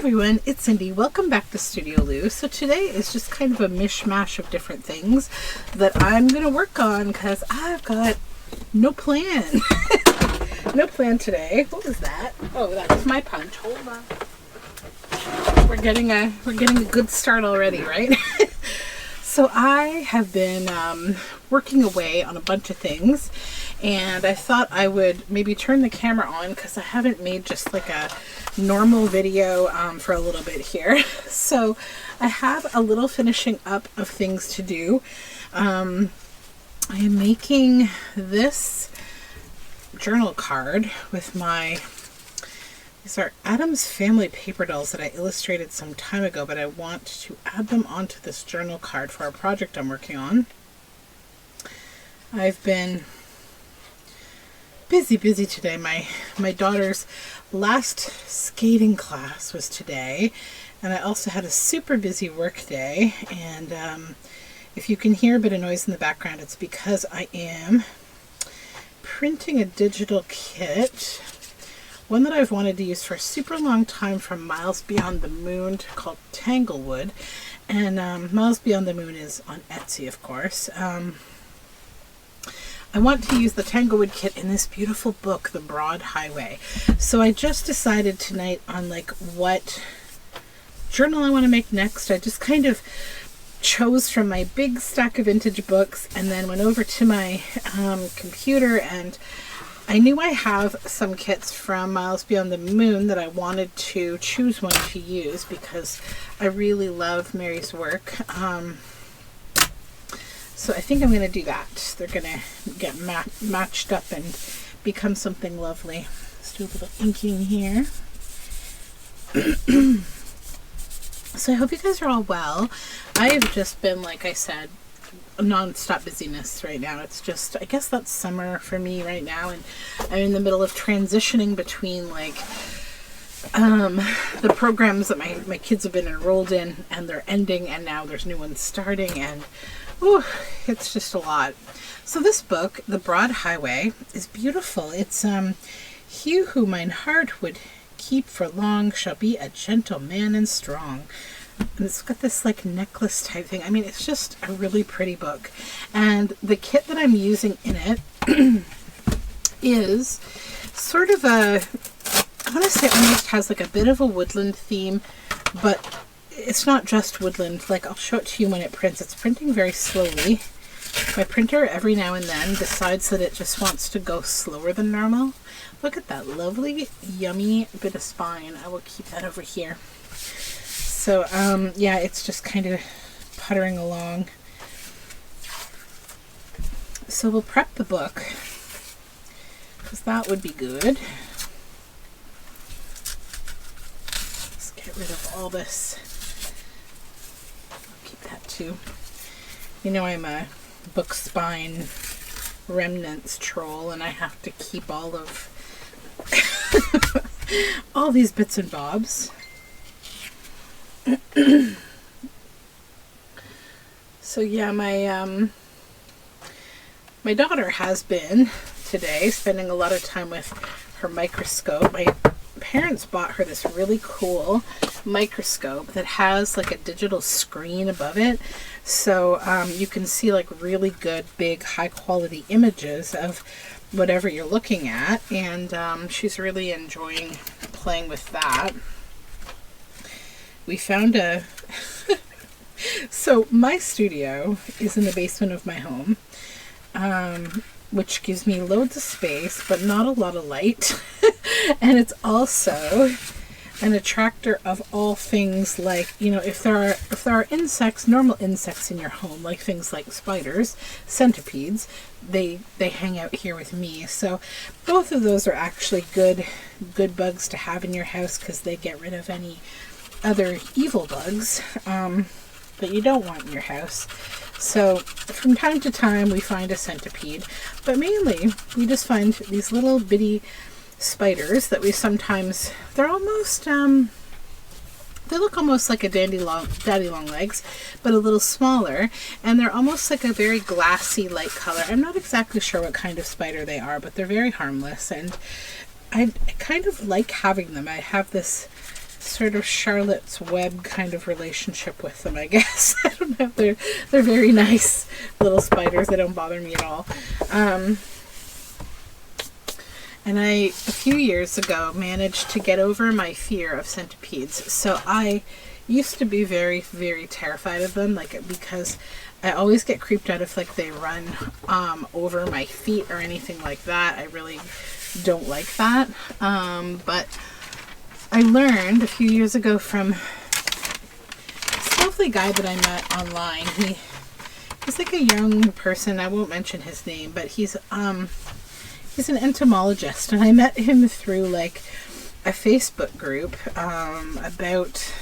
everyone, it's Cindy. Welcome back to Studioloo. So today is just kind of a mishmash of different things that I'm going to work on because I've got no plan. No plan today. What was that? Oh, that was my punch. Hold on. We're getting a good start already, right? So I have been working away on a bunch of things, and I thought I would maybe turn the camera on because I haven't made just like a normal video for a little bit here. So I have a little finishing up of things to do. I am making this journal card with these are Adam's Family paper dolls that I illustrated some time ago, but I want to add them onto this journal card for a project I'm working on. I've been busy today. My daughter's last skating class was today, and I also had a super busy work day. And if you can hear a bit of noise in the background, it's because I am printing a digital kit, one that I've wanted to use for a super long time, from Miles Beyond the Moon, called Tanglewood. And Miles Beyond the Moon is on Etsy, of course. I want to use the Tanglewood kit in this beautiful book, The Broad Highway. So I just decided tonight on like what journal I want to make next. I just kind of chose from my big stack of vintage books and then went over to my computer, and I knew I have some kits from Miles Beyond the Moon that I wanted to choose one to use because I really love Mary's work. So I think I'm going to do that. They're going to get matched up and become something lovely. Let's do a little inking here. So I hope you guys are all well. I've just been, like I said, non-stop busyness right now. It's just, I guess that's summer for me right now, and I'm in the middle of transitioning between like the programs that my kids have been enrolled in, and they're ending, and now there's new ones starting, and it's just a lot. So this book, The Broad Highway, is beautiful. It's he who mine heart would keep for long shall be a gentle man and strong. And it's got this like necklace type thing. I mean, it's just a really pretty book. And the kit that I'm using in it is sort of I want to say it almost has like a bit of a woodland theme, but it's not just woodland. Like, I'll show it to you when it prints. It's printing very slowly. My printer every now and then decides that it just wants to go slower than normal. Look at that lovely, yummy bit of spine. I will keep that over here. So, yeah, it's just kind of puttering along. So we'll prep the book, because that would be good. Let's get rid of all this. I'll keep that too. You know, I'm a book spine remnants troll, and I have to keep all of all these bits and bobs. So yeah, my daughter has been today spending a lot of time with her microscope. My parents bought her this really cool microscope that has like a digital screen above it, so you can see like really good, big, high quality images of whatever you're looking at, and she's really enjoying playing with that. We found so my studio is in the basement of my home, which gives me loads of space, but not a lot of light. And it's also an attractor of all things, like, you know, if there are insects, normal insects in your home, like things like spiders, centipedes, they hang out here with me. So both of those are actually good bugs to have in your house, because they get rid of any other evil bugs that you don't want in your house. So from time to time we find a centipede, but mainly we just find these little bitty spiders that we sometimes, they're almost they look almost like a daddy long legs, but a little smaller, and they're almost like a very glassy light color. I'm not exactly sure what kind of spider they are, but they're very harmless, and I kind of like having them. I have this sort of Charlotte's Web kind of relationship with them, I guess. I don't know. They're very nice little spiders. They don't bother me at all. And a few years ago, managed to get over my fear of centipedes. So I used to be very, very terrified of them, like, because I always get creeped out if, like, they run over my feet or anything like that. I really don't like that. But I learned a few years ago from this lovely guy that I met online. He's like a young person. I won't mention his name, but he's an entomologist, and I met him through, like, a Facebook group about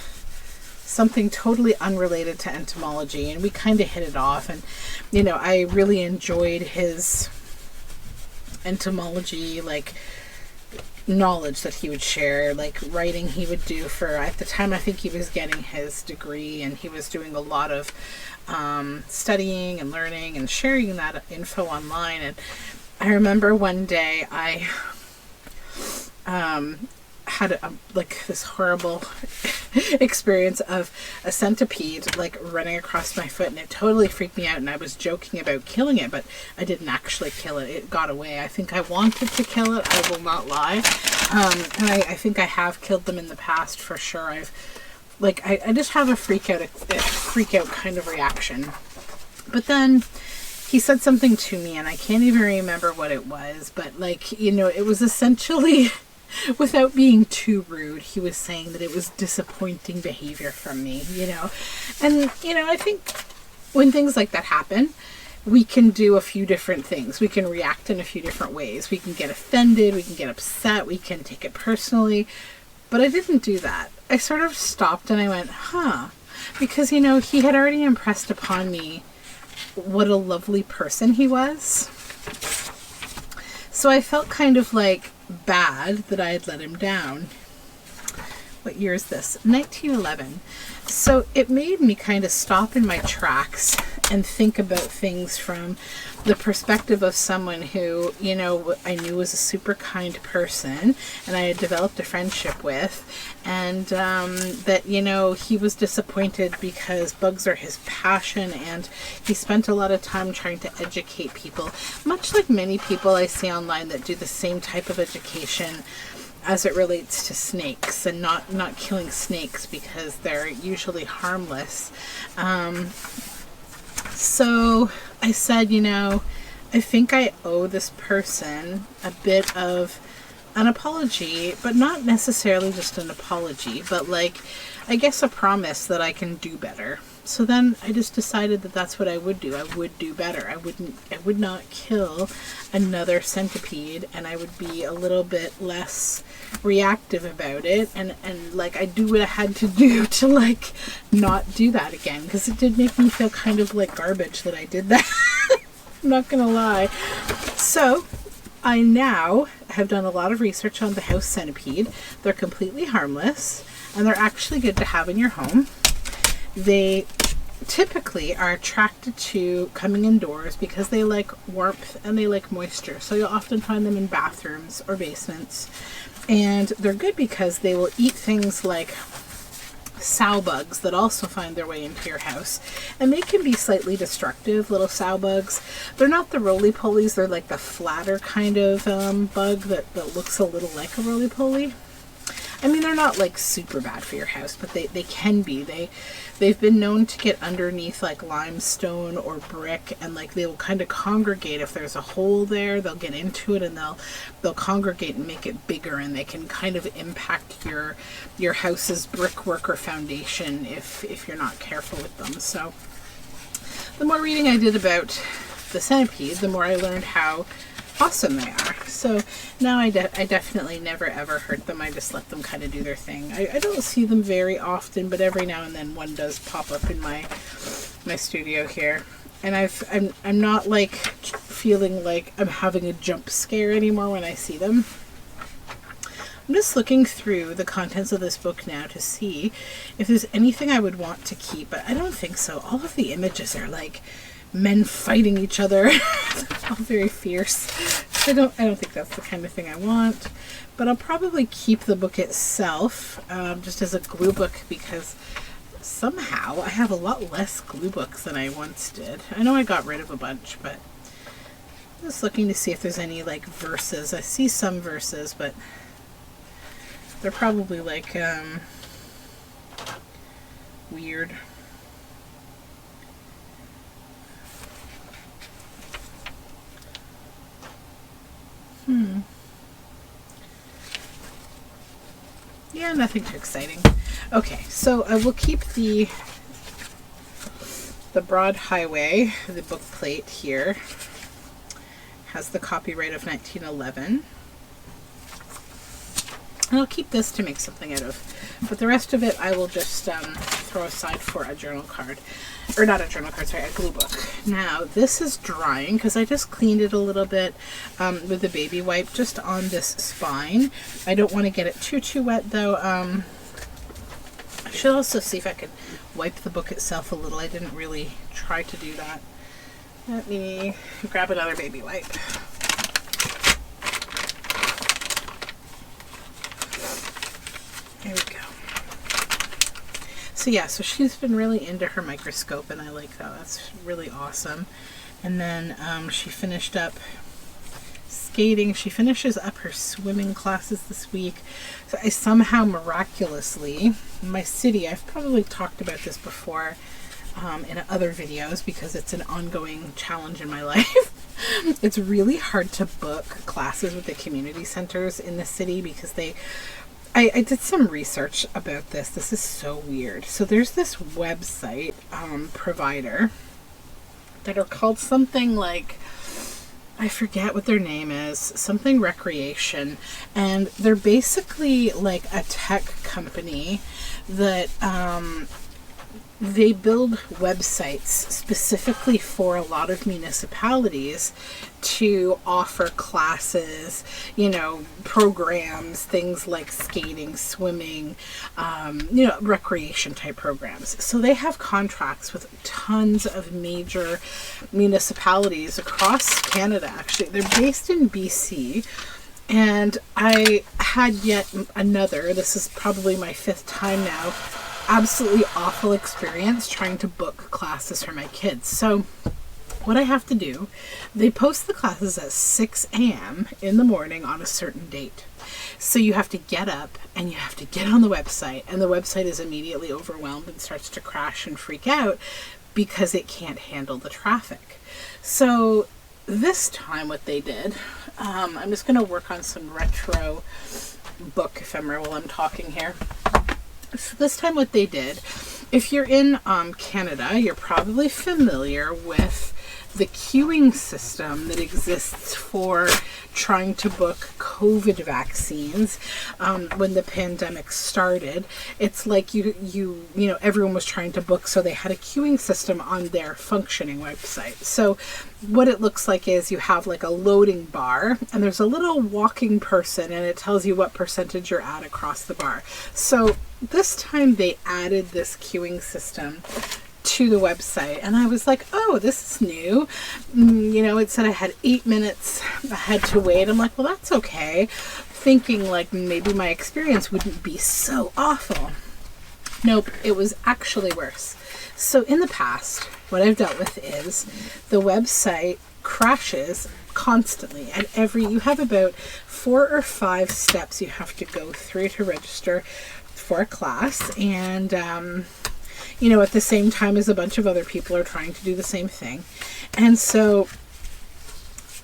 something totally unrelated to entomology, and we kind of hit it off. And you know, I really enjoyed his entomology, like, knowledge that he would share, like writing he would do for, at the time I think he was getting his degree, and he was doing a lot of studying and learning and sharing that info online. And I remember one day I had like this horrible experience of a centipede like running across my foot, and it totally freaked me out, and I was joking about killing it, but I didn't actually kill it. It got away. I think I wanted to kill it, I will not lie. And I think I have killed them in the past for sure. I just have a freak out kind of reaction. But then he said something to me, and I can't even remember what it was, but, like, you know, it was essentially, without being too rude, he was saying that it was disappointing behavior from me, you know. And, you know, I think when things like that happen, we can do a few different things. We can react in a few different ways. We can get offended, we can get upset, we can take it personally. But I didn't do that. I sort of stopped and I went, because, you know, he had already impressed upon me what a lovely person he was. So I felt kind of like bad that I had let him down. What year is this? 1911. So it made me kind of stop in my tracks and think about things from the perspective of someone who, you know, I knew was a super kind person and I had developed a friendship with, and that, you know, he was disappointed because bugs are his passion, and he spent a lot of time trying to educate people, much like many people I see online that do the same type of education as it relates to snakes, and not killing snakes because they're usually harmless. So I said, you know, I think I owe this person a bit of an apology, but not necessarily just an apology, but, like, I guess a promise that I can do better. So then I just decided that that's what I would do. I would do better. I would not kill another centipede, and I would be a little bit less reactive about it, and like, I do what I had to do to, like, not do that again, because it did make me feel kind of like garbage that I did that. I'm not gonna lie. So I now have done a lot of research on the house centipede. They're completely harmless, and they're actually good to have in your home. They typically are attracted to coming indoors because they like warmth and they like moisture. So you'll often find them in bathrooms or basements. And they're good because they will eat things like sow bugs that also find their way into your house. And they can be slightly destructive, little sow bugs. They're not the roly-polies, they're like the flatter kind of bug that looks a little like a roly-poly. I mean, they're not like super bad for your house, but they can be. They've been known to get underneath like limestone or brick, and like they will kind of congregate. If there's a hole there, they'll get into it and they'll congregate and make it bigger, and they can kind of impact your house's brickwork or foundation if you're not careful with them. So the more reading I did about the centipede, the more I learned how awesome they are. So now I definitely never ever hurt them. I just let them kind of do their thing. I don't see them very often, but every now and then one does pop up in my studio here. And I'm not like feeling like I'm having a jump scare anymore when I see them. I'm just looking through the contents of this book now to see if there's anything I would want to keep, but I don't think so. All of the images are like men fighting each other. All very fierce. I don't think that's the kind of thing I want, but I'll probably keep the book itself just as a glue book, because somehow I have a lot less glue books than I once did. I know I got rid of a bunch, but I'm just looking to see if there's any like verses. I see some verses, but they're probably like weird. Yeah, nothing too exciting. Okay, so I will keep the Broad Highway, the book plate here. Has the copyright of 1911. And I'll keep this to make something out of. But the rest of it I will just throw aside for a journal card. Or not a journal card, sorry, a glue book. Now, this is drying because I just cleaned it a little bit with the baby wipe just on this spine. I don't want to get it too wet though. I should also see if I could wipe the book itself a little. I didn't really try to do that. Let me grab another baby wipe. There we go. So yeah, so she's been really into her microscope, and I like that. That's really awesome. And then she finished up skating. She finishes up her swimming classes this week. So I somehow miraculously, in my city, I've probably talked about this before in other videos because it's an ongoing challenge in my life. It's really hard to book classes with the community centers in the city because I did some research about this. This is so weird. So there's this website provider that are called something like, I forget what their name is, something recreation. And they're basically like a tech company that they build websites specifically for a lot of municipalities to offer classes, you know, programs, things like skating, swimming, you know, recreation type programs. So they have contracts with tons of major municipalities across Canada, actually. They're based in BC. And I had yet another, this is probably my 5th time now, absolutely awful experience trying to book classes for my kids. So what I have to do, they post the classes at 6 a.m. in the morning on a certain date. So you have to get up and you have to get on the website, and the website is immediately overwhelmed and starts to crash and freak out because it can't handle the traffic. So this time what they did, I'm just going to work on some retro book ephemera while I'm talking here. So this time what they did, if you're in Canada, you're probably familiar with the queuing system that exists for trying to book COVID vaccines. When the pandemic started, it's like you know, everyone was trying to book, so they had a queuing system on their functioning website. So what it looks like is you have like a loading bar, and there's a little walking person, and it tells you what percentage you're at across the bar. So this time they added this queuing system to the website, and I was like, oh, this is new. You know, it said I had 8 minutes I had to wait. I'm like, well, that's okay, thinking like maybe my experience wouldn't be so awful. Nope, it was actually worse. So in the past, what I've dealt with is the website crashes constantly, and you have about 4 or 5 steps you have to go through to register for a class, and you know, at the same time as a bunch of other people are trying to do the same thing. And so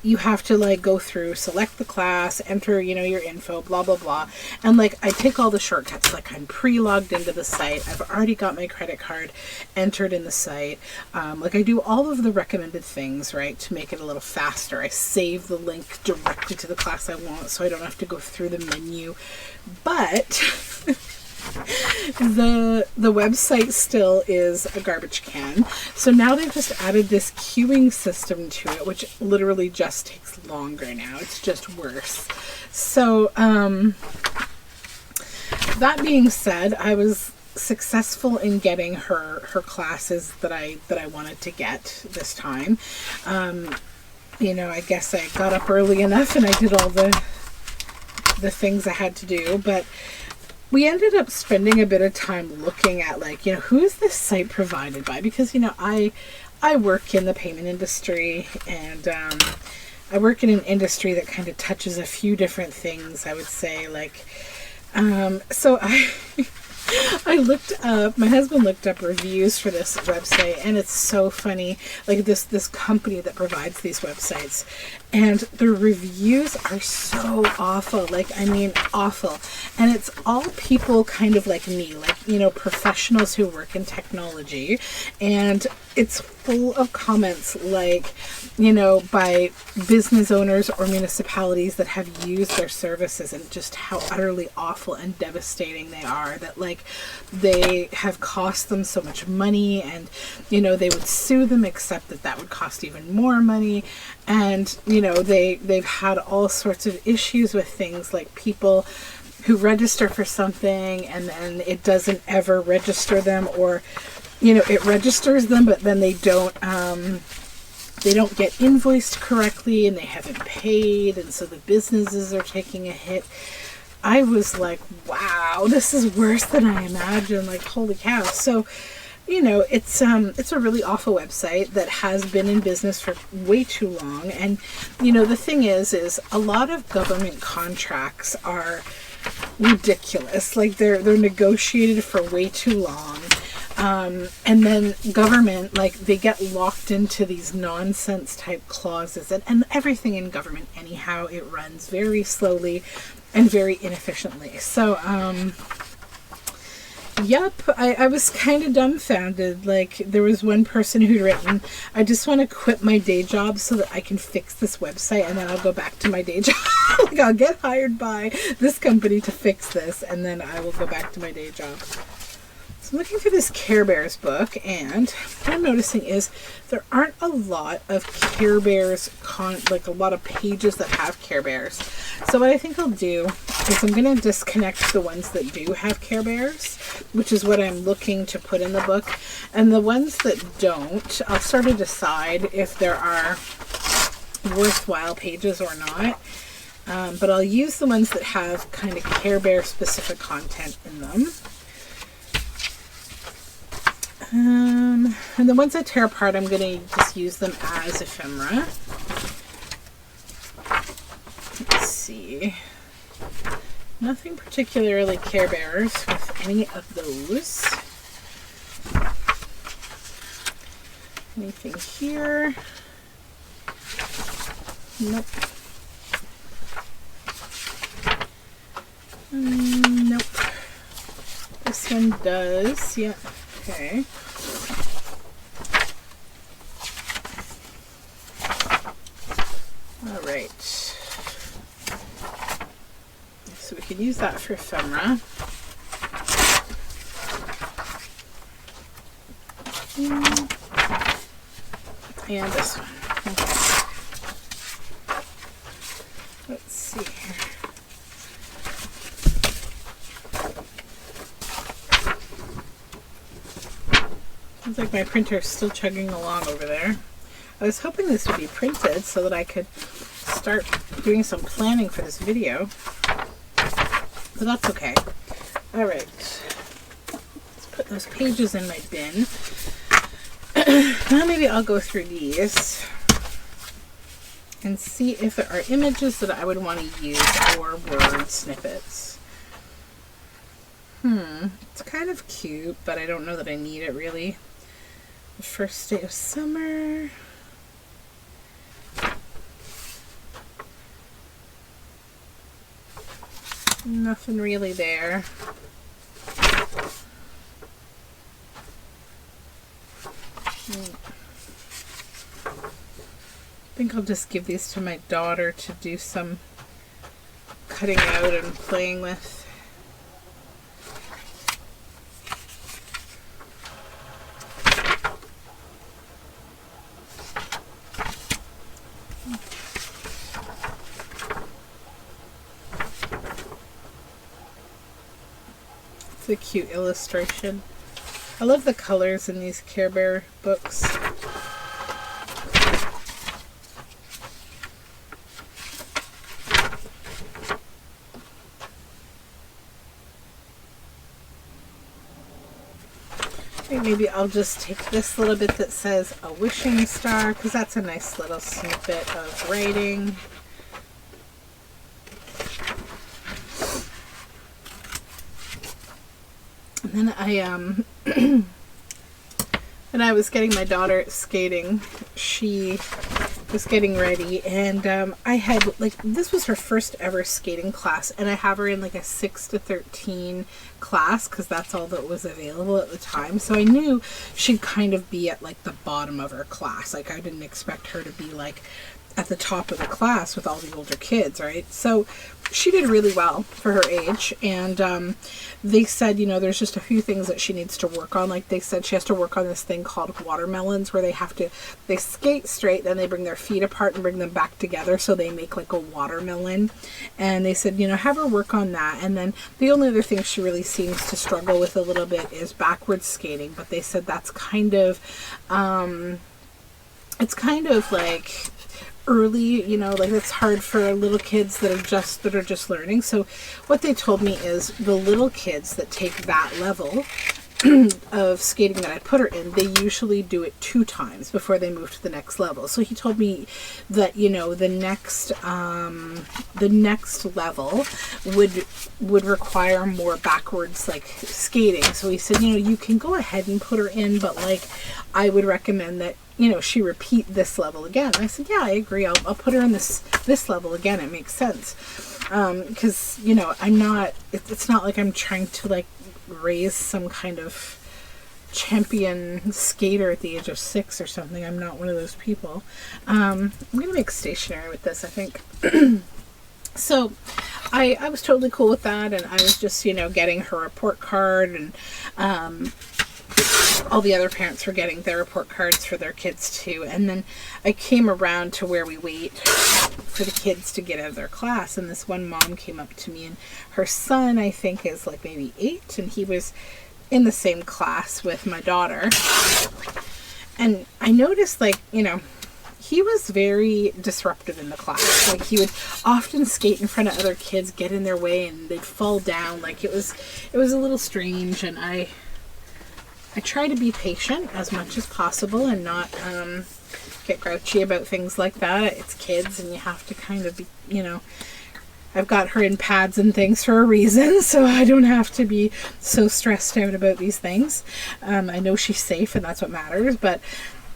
you have to like go through, select the class, enter, you know, your info, blah, blah, blah. And like, I take all the shortcuts, like I'm pre-logged into the site. I've already got my credit card entered in the site. Like I do all of the recommended things, right, to make it a little faster. I save the link directly to the class I want, so I don't have to go through the menu. But the website still is a garbage can. So now they've just added this queuing system to it, which literally just takes longer now. It's just worse. So that being said, I was successful in getting her classes that I wanted to get this time. you know, I guess I got up early enough and I did all the things I had to do. But we ended up spending a bit of time looking at, like, you know, who is this site provided by? Because, you know, I work in the payment industry, and I work in an industry that kind of touches a few different things, I would say. Like, so I looked up, my husband looked up reviews for this website, and it's so funny. Like, this company that provides these websites, and the reviews are so awful. Like, I mean, awful. And it's all people kind of like me, like, you know, professionals who work in technology. And it's full of comments like, you know, by business owners or municipalities that have used their services, and just how utterly awful and devastating they are. That, like, they have cost them so much money, and, you know, they would sue them, except that would cost even more money. And, you know, they've had all sorts of issues with things like people who register for something and then it doesn't ever register them, or, you know, it registers them, but then they don't get invoiced correctly, and they haven't paid, and so the businesses are taking a hit. I was like, wow, this is worse than I imagined. Like, holy cow. So, you know, it's a really awful website that has been in business for way too long. And, you know, the thing is a lot of government contracts are ridiculous. Like, they're negotiated for way too long. And then government, like, they get locked into these nonsense type clauses, and everything in government anyhow, it runs very slowly and very inefficiently. So, yep, I was kind of dumbfounded. Like, there was one person who'd written, I just want to quit my day job so that I can fix this website, and then I'll go back to my day job. Like, I'll get hired by this company to fix this, and then I will go back to my day job. So I'm looking through this Care Bears book, and what I'm noticing is there aren't a lot of Care Bears, like a lot of pages that have Care Bears. So what I think I'll do is I'm going to disconnect the ones that do have Care Bears, which is what I'm looking to put in the book. And the ones that don't, I'll sort of decide if there are worthwhile pages or not. But I'll use the ones that have kind of Care Bear specific content in them. And the ones that tear apart, I'm going to just use them as ephemera. Let's see. Nothing particularly Care Bears with any of those. Anything here? Nope. Nope. This one does, yeah. Okay. All right. So we can use that for ephemera. And this one. Okay. Let's see here. Seems like my printer's still chugging along over there. I was hoping this would be printed so that I could start doing some planning for this video. But that's okay. Alright. Let's put those pages in my bin. Now maybe I'll go through these and see if there are images that I would want to use or word snippets. It's kind of cute, but I don't know that I need it really. The first day of summer. Nothing really there. I think I'll just give these to my daughter to do some cutting out and playing with. It's a cute illustration. I love the colors in these Care Bear books. think maybe I'll just take this little bit that says a wishing star, because that's a nice little snippet of writing. And then when I was getting my daughter skating, she was getting ready, and I had, like, this was her first ever skating class, and I have her in like a 6 to 13 class because that's all that was available at the time. So I knew she'd kind of be at like the bottom of her class. Like, I didn't expect her to be like at the top of the class with all the older kids, right? So she did really well for her age, and they said, you know, there's just a few things that she needs to work on. Like, they said she has to work on this thing called watermelons, where they skate straight, then they bring their feet apart and bring them back together, so they make like a watermelon. And they said, you know, have her work on that. And then the only other thing she really seems to struggle with a little bit is backwards skating, but they said that's kind of it's kind of like early, you know, like it's hard for little kids that are just learning. So what they told me is the little kids that take that level of skating that I put her in, they usually do it 2 times before they move to the next level. So he told me that, you know, the next level would require more backwards like skating. So he said, you know, you can go ahead and put her in, but like I would recommend that, you know, she repeat this level again. And I said, yeah, I agree. I'll put her in this level again. It makes sense. Because, you know, it's not like I'm trying to like raise some kind of champion skater at the age of 6 or something. I'm not one of those people. I'm going to make stationery with this, I think. So I was totally cool with that. And I was just, you know, getting her report card, and all the other parents were getting their report cards for their kids too. And then I came around to where we wait for the kids to get out of their class, and this one mom came up to me, and her son, I think, is like maybe 8, and he was in the same class with my daughter. And I noticed, like, you know, he was very disruptive in the class. Like, he would often skate in front of other kids, get in their way, and they'd fall down. Like, it was a little strange, and I try to be patient as much as possible and not get grouchy about things like that. It's kids, and you have to kind of be, you know, I've got her in pads and things for a reason, so I don't have to be so stressed out about these things. I know she's safe, and that's what matters. But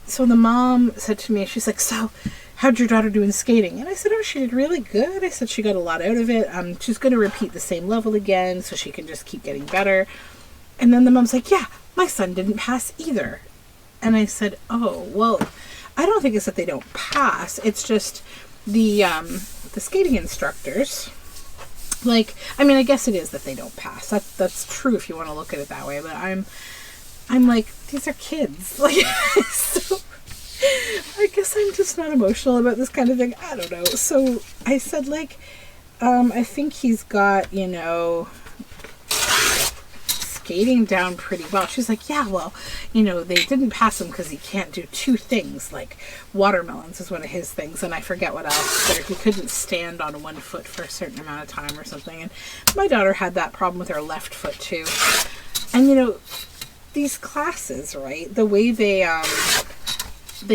so the mom said to me, she's like, so how'd your daughter do in skating? And I said, oh, she did really good. I said she got a lot out of it. She's going to repeat the same level again so she can just keep getting better. And then the mom's like, yeah, my son didn't pass either. And I said, oh, well, I don't think it's that they don't pass. It's just the skating instructors, like, I mean, I guess it is that they don't pass. That's true if you want to look at it that way. But I'm like, these are kids. Like, so I guess I'm just not emotional about this kind of thing. I don't know. So I said, like, I think he's got, you know, skating down pretty well. She's like, yeah, well, you know, they didn't pass him because he can't do 2 things, like watermelons is one of his things, and I forget what else, but he couldn't stand on one foot for a certain amount of time or something. And my daughter had that problem with her left foot too. And you know, these classes, right, the way they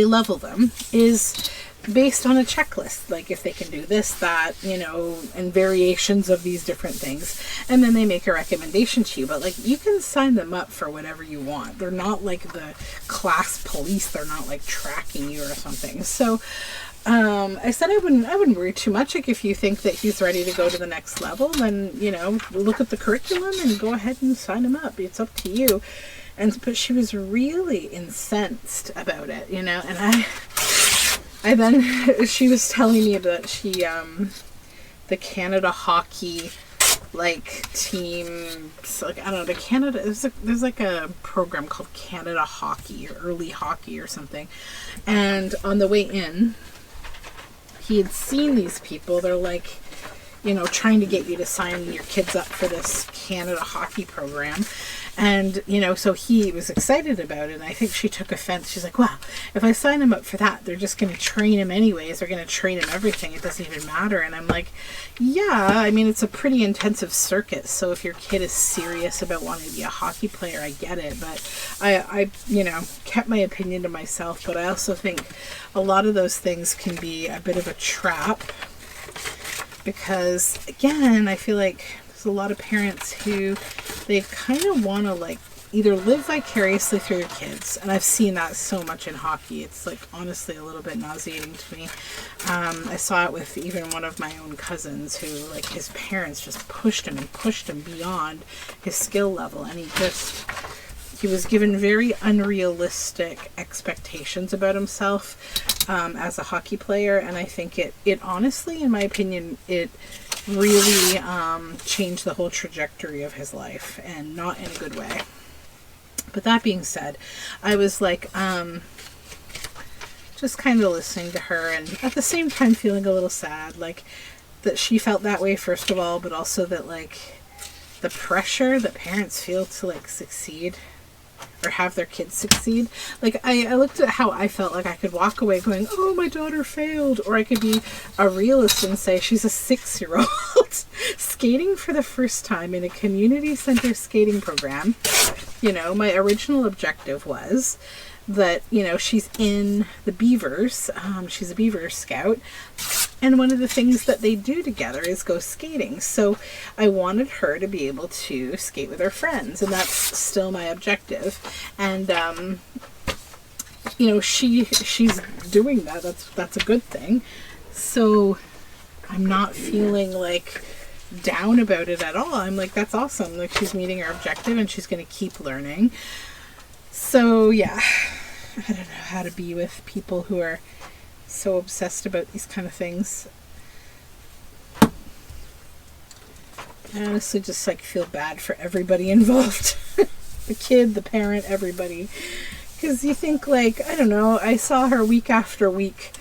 level them is based on a checklist, like if they can do this, that, you know, and variations of these different things, and then they make a recommendation to you. But like, you can sign them up for whatever you want. They're not like the class police. They're not like tracking you or something. So I said I wouldn't worry too much. Like, if you think that he's ready to go to the next level, then, you know, look at the curriculum and go ahead and sign him up. It's up to you. But she was really incensed about it, you know. And I then, she was telling me about the Canada hockey, like, team, so, like, I don't know, there's like a program called Canada Hockey or Early Hockey or something. And on the way in, he had seen these people. They're like, trying to get you to sign your kids up for this Canada hockey program. And, so he was excited about it. And I think she took offense. She's like, well, if I sign him up for that, they're just going to train him anyways. They're going to train him everything. It doesn't even matter. And I'm like, yeah, I mean, it's a pretty intensive circuit. So if your kid is serious about wanting to be a hockey player, I get it. But I kept my opinion to myself. But I also think a lot of those things can be a bit of a trap. Because, again, I feel like there's a lot of parents who they kind of want to like either live vicariously through their kids. And I've seen that so much in hockey. It's like honestly a little bit nauseating to me. I saw it with even one of my own cousins who like his parents just pushed him beyond his skill level. And he was given very unrealistic expectations about himself as a hockey player. And I think it honestly, in my opinion, it really changed the whole trajectory of his life, and not in a good way. But that being said, I was like just kind of listening to her, and at the same time feeling a little sad, like that she felt that way first of all, but also that like the pressure that parents feel to like succeed or have their kids succeed. Like I looked at how I felt like I could walk away going, oh, my daughter failed, or I could be a realist and say she's a 6-year-old skating for the first time in a community center skating program. My original objective was that, she's in the Beavers. She's a Beaver Scout. And one of the things that they do together is go skating. So I wanted her to be able to skate with her friends. And that's still my objective. And, she's doing that. That's a good thing. So I'm not feeling like down about it at all. I'm like, that's awesome. Like she's meeting her objective and she's going to keep learning. So yeah, I don't know how to be with people who are so obsessed about these kind of things. I honestly just like feel bad for everybody involved. The kid, the parent, everybody. Because you think like, I don't know, I saw her week after week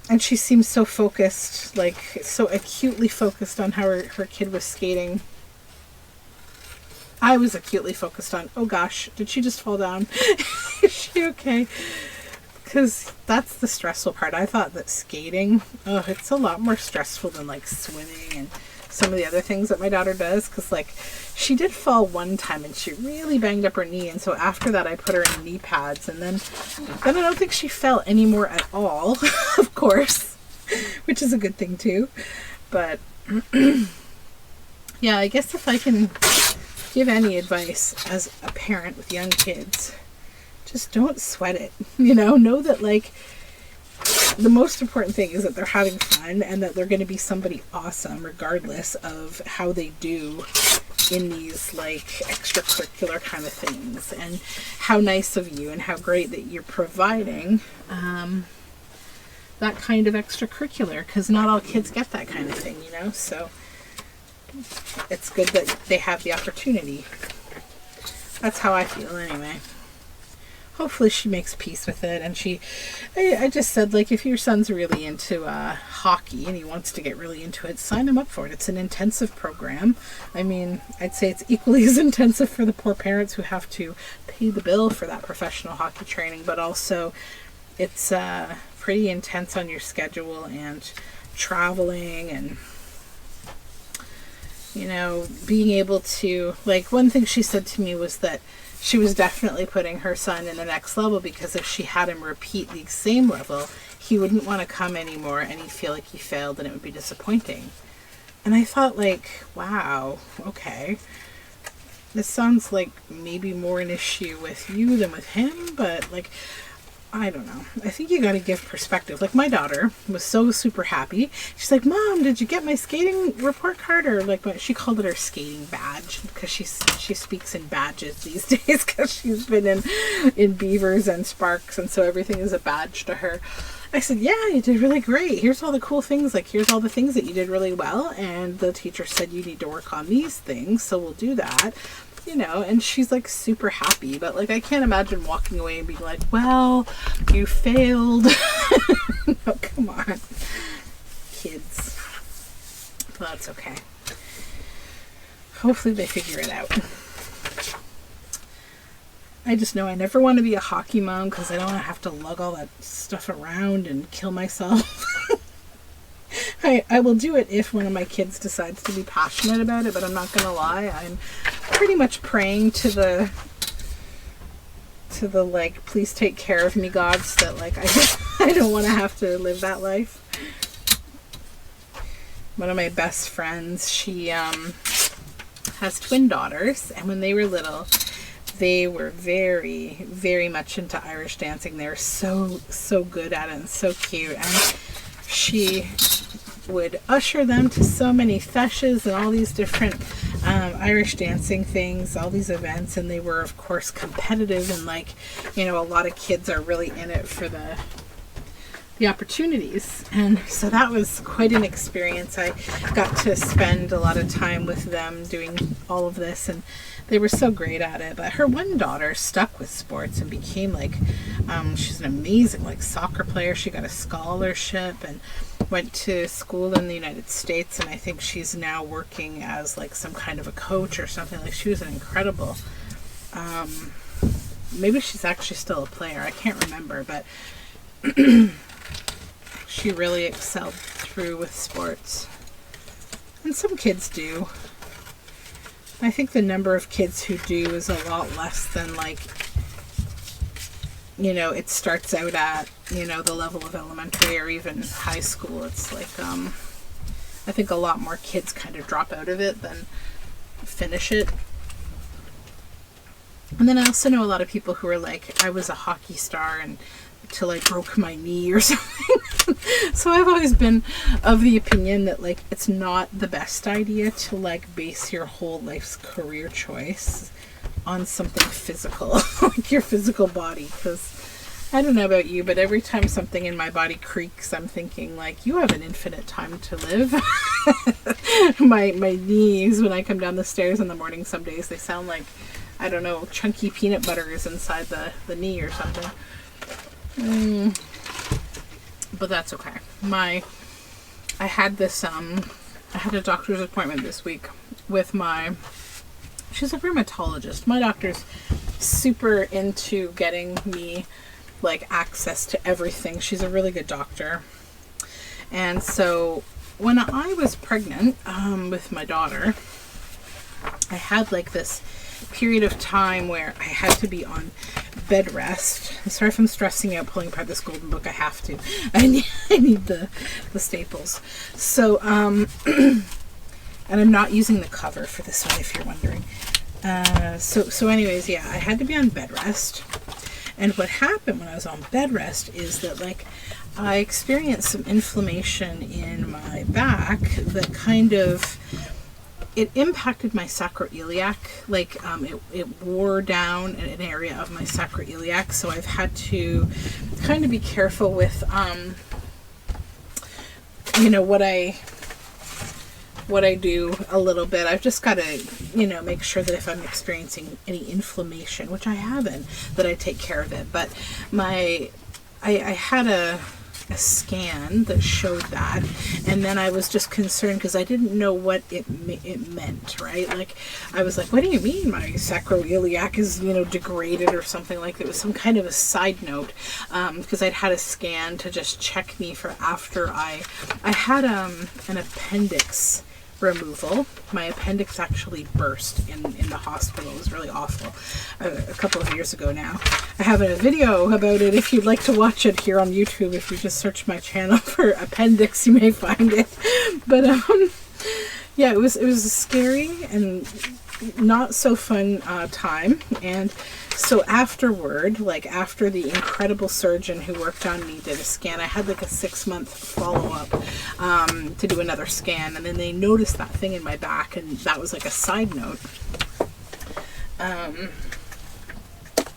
and she seems so focused, like so acutely focused on how her kid was skating. I was acutely focused on, oh gosh, did she just fall down? Is she okay? Because that's the stressful part. I thought that skating, it's a lot more stressful than like swimming and some of the other things that my daughter does. Because like she did fall one time and she really banged up her knee. And so after that I put her in knee pads. And then I don't think she fell anymore at all, of course, which is a good thing too. But yeah, I guess if I can give any advice as a parent with young kids, just don't sweat it. Know that like the most important thing is that they're having fun and that they're going to be somebody awesome regardless of how they do in these like extracurricular kind of things, and how nice of you and how great that you're providing that kind of extracurricular, because not all kids get that kind of thing, so it's good that they have the opportunity. That's how I feel anyway. Hopefully she makes peace with it. And I just said, like, if your son's really into hockey and he wants to get really into it, sign him up for it. It's an intensive program. I mean, I'd say it's equally as intensive for the poor parents who have to pay the bill for that professional hockey training, but also it's pretty intense on your schedule and traveling and being able to, like, one thing she said to me was that she was definitely putting her son in the next level, because if she had him repeat the same level, he wouldn't want to come anymore and he'd feel like he failed and it would be disappointing. And I thought, like, wow, okay. This sounds like maybe more an issue with you than with him, but like, I don't know. I think you got to give perspective. Like, my daughter was so super happy. She's like, Mom, did you get my skating report card? Or like, she called it her skating badge, because she speaks in badges these days, because she's been in Beavers and Sparks, and so everything is a badge to her. I said, yeah, you did really great. Here's all the cool things. Like, here's all the things that you did really well. And the teacher said you need to work on these things, so we'll do that. And she's like super happy, but like I can't imagine walking away and being like, well, you failed. No, come on, kids. That's okay. Hopefully they figure it out. I just know I never want to be a hockey mom because I don't want to have to lug all that stuff around and kill myself. I will do it if one of my kids decides to be passionate about it, but I'm not going to lie. I'm pretty much praying to the like, please take care of me gods, that like I don't want to have to live that life. One of my best friends, she has twin daughters, and when they were little, they were very, very much into Irish dancing. They were so good at it and so cute, and she would usher them to so many feshes and all these different Irish dancing things, all these events, and they were of course competitive, and like, you know, a lot of kids are really in it for the opportunities, and so that was quite an experience. I got to spend a lot of time with them doing all of this, and they were so great at it. But her one daughter stuck with sports and became like, she's an amazing like soccer player. She got a scholarship and went to school in the United States, and I think she's now working as like some kind of a coach or something. Like, she was an incredible, maybe she's actually still a player, I can't remember, but she really excelled through with sports. And some kids do. I think the number of kids who do is a lot less than, like, you know, it starts out at, you know, the level of elementary or even high school. It's like, I think a lot more kids kind of drop out of it than finish it. And then I also know a lot of people who are like, I was a hockey star and till I broke my knee or something. So I've always been of the opinion that like, it's not the best idea to like base your whole life's career choice on something physical, like your physical body. Because I don't know about you, but every time something in my body creaks, I'm thinking like, you have an infinite time to live. my knees, when I come down the stairs in the morning, some days they sound like, I don't know, chunky peanut butter is inside the knee or something. But that's okay. I had this, I had a doctor's appointment this week with she's a rheumatologist. My doctor's super into getting me like access to everything. She's a really good doctor. And so when I was pregnant, with my daughter, I had like this period of time where I had to be on bed rest. Sorry if I'm stressing out pulling apart this golden book. I have to. I need the staples. So, and I'm not using the cover for this one, if you're wondering. So anyways, yeah, I had to be on bed rest. And what happened when I was on bed rest is that like I experienced some inflammation in my back that kind of, it impacted my sacroiliac, like it wore down an area of my sacroiliac, so I've had to kind of be careful with you know, what I do a little bit. I've just got to, you know, make sure that if I'm experiencing any inflammation, which I haven't, that I take care of it. But I had a scan that showed that, and then I was just concerned because I didn't know what it meant, right? Like, I was like, what do you mean my sacroiliac is, you know, degraded or something? Like, it was some kind of a side note, because I'd had a scan to just check me for after I had an appendix removal. My appendix actually burst in the hospital. It was really awful a couple of years ago now. I have a video about it if you'd like to watch it here on YouTube. If you just search my channel for appendix, you may find it. But yeah, it was a scary and not so fun time. And so afterward, like after the incredible surgeon who worked on me did a scan, I had like a 6-month follow-up to do another scan, and then they noticed that thing in my back, and that was like a side note.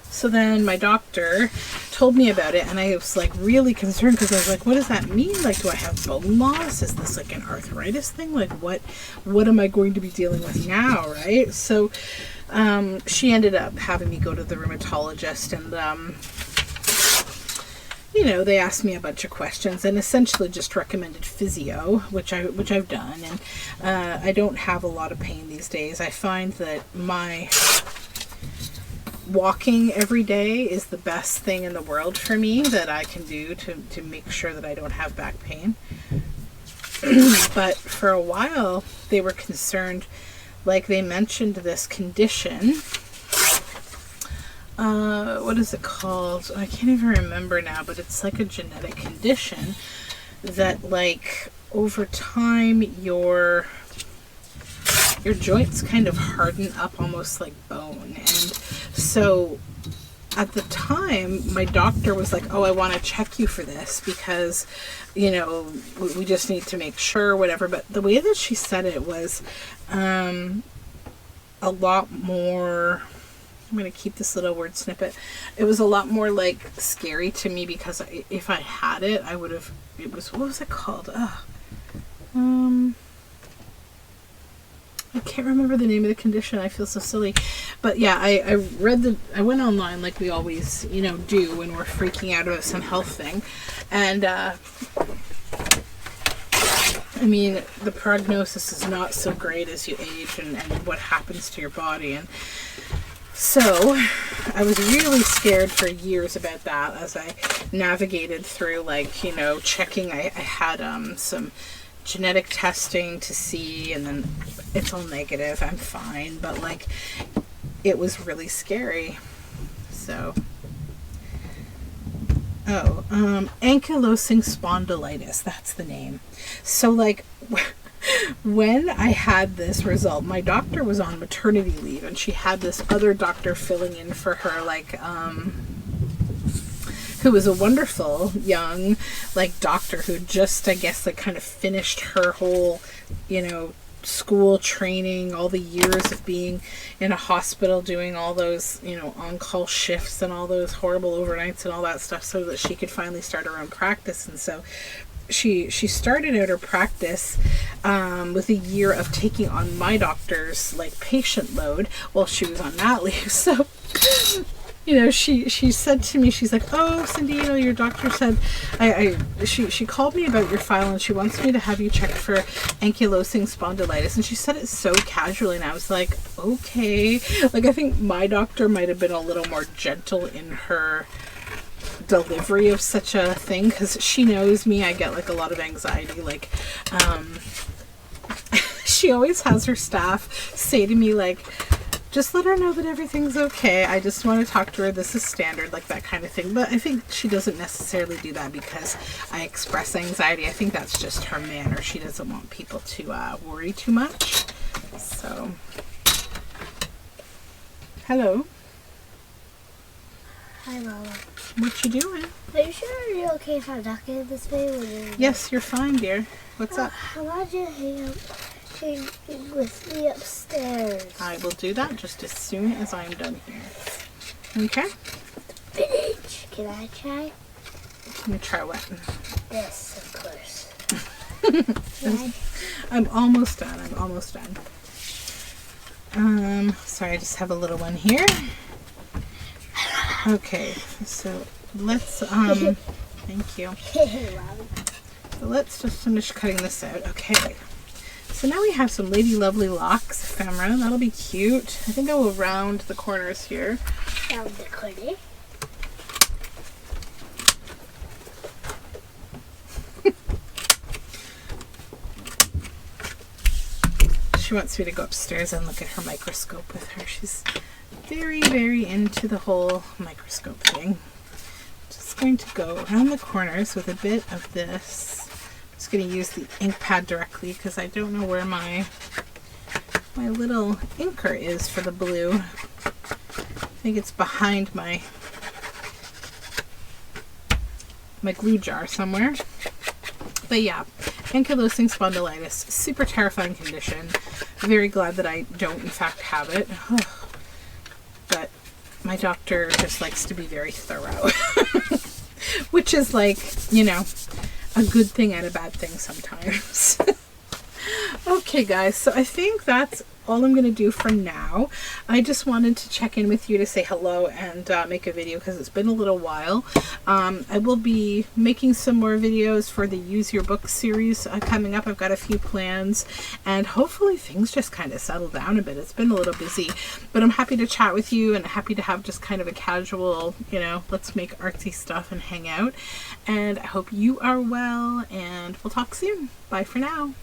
So then my doctor told me about it, and I was like really concerned because I was like, what does that mean? Like, do I have bone loss? Is this like an arthritis thing? Like, what am I going to be dealing with now, right? So she ended up having me go to the rheumatologist, and you know, they asked me a bunch of questions and essentially just recommended physio, which I've done, and I don't have a lot of pain these days. I find that my walking every day is the best thing in the world for me that I can do to make sure that I don't have back pain. But for a while they were concerned, like they mentioned this condition. What is it called? I can't even remember now, but it's like a genetic condition that, like, over time your joints kind of harden up almost like bone. And so at the time my doctor was like, oh, I want to check you for this because, you know, we just need to make sure, whatever. But the way that she said it was a lot more, I'm going to keep this little word snippet. It was a lot more like scary to me because if I had it, I would have, it was, what was it called? I can't remember the name of the condition. I feel so silly. But yeah, I went online like we always, you know, do when we're freaking out about some health thing. And, I mean, the prognosis is not so great as you age and what happens to your body. And so I was really scared for years about that as I navigated through, like, you know, checking. I had some genetic testing to see, and then it's all negative. I'm fine, but like it was really scary. So ankylosing spondylitis, that's the name. So like when I had this result, my doctor was on maternity leave and she had this other doctor filling in for her, like who was a wonderful young, like, doctor who just, I guess, like, kind of finished her whole, you know, school training, all the years of being in a hospital doing all those, you know, on-call shifts and all those horrible overnights and all that stuff so that she could finally start her own practice. And so she started out her practice with a year of taking on my doctor's, like, patient load while she was on mat leave. So you know, she said to me, she's like, oh, Cindy, you know, your doctor said, she called me about your file and she wants me to have you checked for ankylosing spondylitis. And she said it so casually, and I was like, okay. Like, I think my doctor might have been a little more gentle in her delivery of such a thing, because she knows me. I get, like, a lot of anxiety. Like, she always has her staff say to me, like, just let her know that everything's okay. I just want to talk to her. This is standard, like that kind of thing. But I think she doesn't necessarily do that because I express anxiety. I think that's just her manner. She doesn't want people to worry too much. So, hello. Hi, Mama. What you doing? Are you sure you're okay if I'm talking this way? Yes, you're fine, dear. What's up? How about you hang out with me upstairs? I will do that just as soon as I'm done here. Okay? Spinach. Can I try? Let me try what? This, of course. I'm almost done. I'm almost done. Sorry, I just have a little one here. Okay, so let's, thank you. So let's just finish cutting this out. Okay. So now we have some Lady Lovely Locks ephemera. That'll be cute. I think I will round the corners here. Round the corner. She wants me to go upstairs and look at her microscope with her. She's very, very into the whole microscope thing. Just going to go around the corners with a bit of this. Just going to use the ink pad directly because I don't know where my little inker is for the blue. I think it's behind my glue jar somewhere. But yeah, ankylosing spondylitis, super terrifying condition. Very glad that I don't in fact have it. But my doctor just likes to be very thorough. Which is, like, you know, a good thing and a bad thing sometimes. Okay, guys, so I think that's all I'm going to do for now. I just wanted to check in with you to say hello and make a video because it's been a little while. I will be making some more videos for the Use Your Book series coming up. I've got a few plans, and hopefully things just kind of settle down a bit. It's been a little busy, but I'm happy to chat with you and happy to have just kind of a casual, you know, let's make artsy stuff and hang out. And I hope you are well, and we'll talk soon. Bye for now.